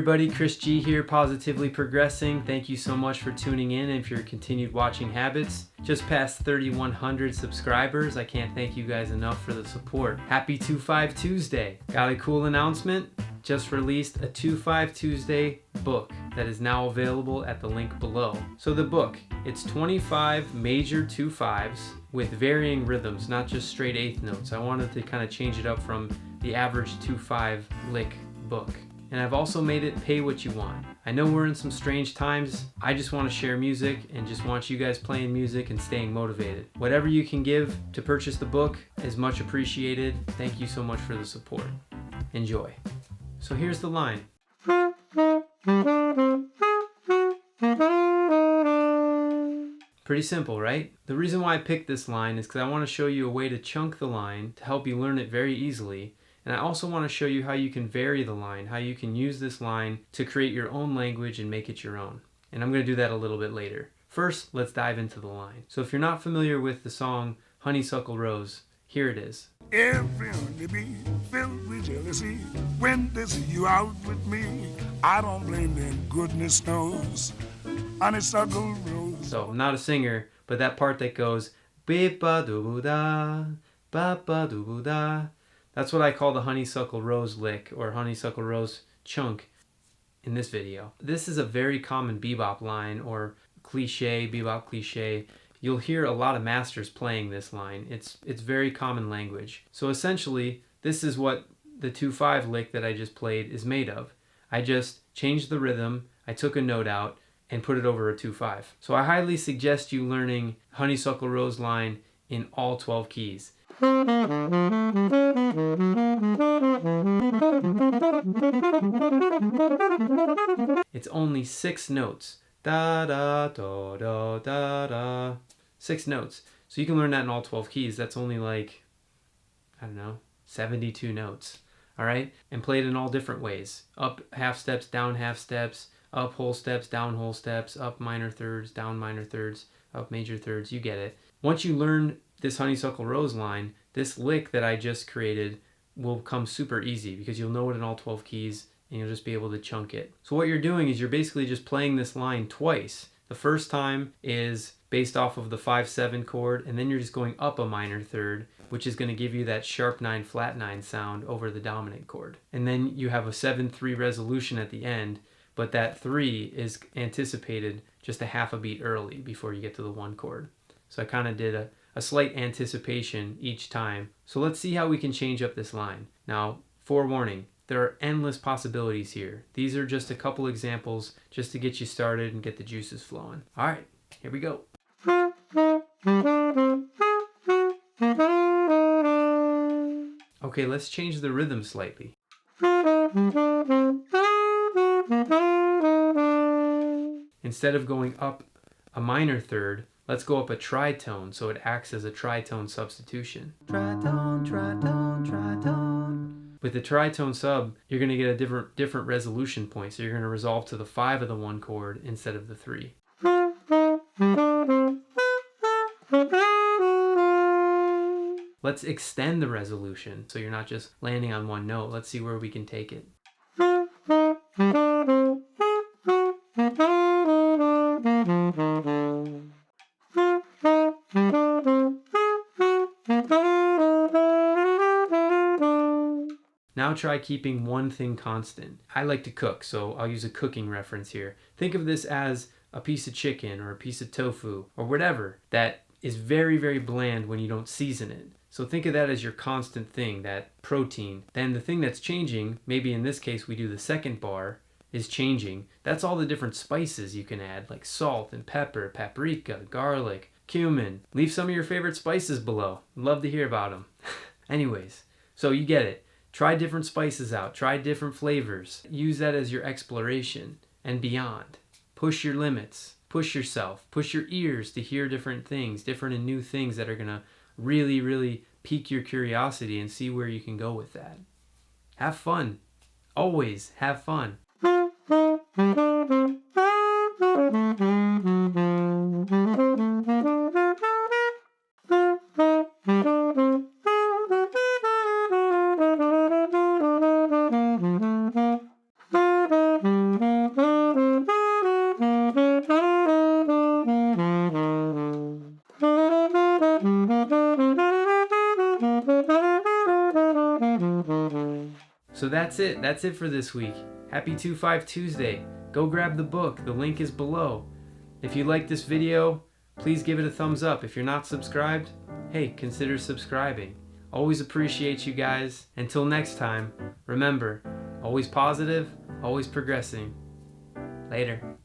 everybody, Chris G here, Positively Progressing. Thank you so much for tuning in and for your continued watching habits. Just past 3,100 subscribers. I can't thank you guys enough for the support. Happy 2-5 Tuesday. Got a cool announcement. Just released a 2-5 Tuesday book that is now available at the link below. So the book, it's 25 major 2-5s with varying rhythms, not just straight eighth notes. I wanted to kind of change it up from the average 2-5 lick book. And I've also made it pay what you want. I know we're in some strange times. I just want to share music and just want you guys playing music and staying motivated. Whatever you can give to purchase the book is much appreciated. Thank you so much for the support. Enjoy. So here's the line. Pretty simple, right? The reason why I picked this line is because I want to show you a way to chunk the line to help you learn it very easily. And I also want to show you how you can vary the line, how you can use this line to create your own language and make it your own. And I'm going to do that a little bit later. First, let's dive into the line. So if you're not familiar with the song Honeysuckle Rose, here it is. Every honeybee filled with jealousy when they see you out with me. I don't blame them, goodness knows. Honeysuckle rose. So I'm not a singer, but that part that goes beep-ba-doo-boo-da, ba-ba-doo-boo-da, that's what I call the honeysuckle rose lick or honeysuckle rose chunk in this video. This is a very common bebop line or cliche, bebop cliche. You'll hear a lot of masters playing this line. It's very common language. So essentially, this is what the 2-5 lick that I just played is made of. I just changed the rhythm, I took a note out, and put it over a 2-5. So I highly suggest you learning honeysuckle rose line in all 12 keys. It's only 6 notes. Da da da da da da. 6 notes. So you can learn that in all 12 keys. That's only like, I don't know, 72 notes. All right? And play it in all different ways. Up half steps, down half steps, up whole steps, down whole steps, up minor thirds, down minor thirds, up major thirds. You get it. Once you learn this honeysuckle rose line, this lick that I just created will come super easy because you'll know it in all 12 keys and you'll just be able to chunk it. So what you're doing is you're basically just playing this line twice. The first time is based off of the 5-7 chord, and then you're just going up a minor third, which is going to give you that sharp 9 flat 9 sound over the dominant chord. And then you have a 7-3 resolution at the end, but that 3 is anticipated just a half a beat early before you get to the 1 chord. So I kind of did a slight anticipation each time. So let's see how we can change up this line. Now, forewarning, there are endless possibilities here. These are just a couple examples just to get you started and get the juices flowing. All right, here we go. Okay, let's change the rhythm slightly. Instead of going up a minor third, let's go up a tritone so it acts as a tritone substitution. Tritone, tritone, tritone. With the tritone sub, you're going to get a different resolution point. So you're going to resolve to the 5 of the 1 chord instead of the 3. Let's extend the resolution so you're not just landing on one note. Let's see where we can take it. Now try keeping one thing constant. I like to cook, so I'll use a cooking reference here. Think of this as a piece of chicken or a piece of tofu or whatever that is very, very bland when you don't season it. So think of that as your constant thing, that protein. Then the thing that's changing, maybe in this case we do the second bar, is changing. That's all the different spices you can add, like salt and pepper, paprika, garlic, cumin. Leave some of your favorite spices below. I'd love to hear about them. Anyways, so you get it. Try different spices out. Try different flavors. Use that as your exploration and beyond. Push your limits. Push yourself. Push your ears to hear different things, different and new things that are going to really, really pique your curiosity and see where you can go with that. Have fun. Always have fun. So that's it. That's it for this week. Happy 2-5 Tuesday. Go grab the book. The link is below. If you like this video, please give it a thumbs up. If you're not subscribed, hey, consider subscribing. Always appreciate you guys. Until next time, remember, always positive, always progressing. Later.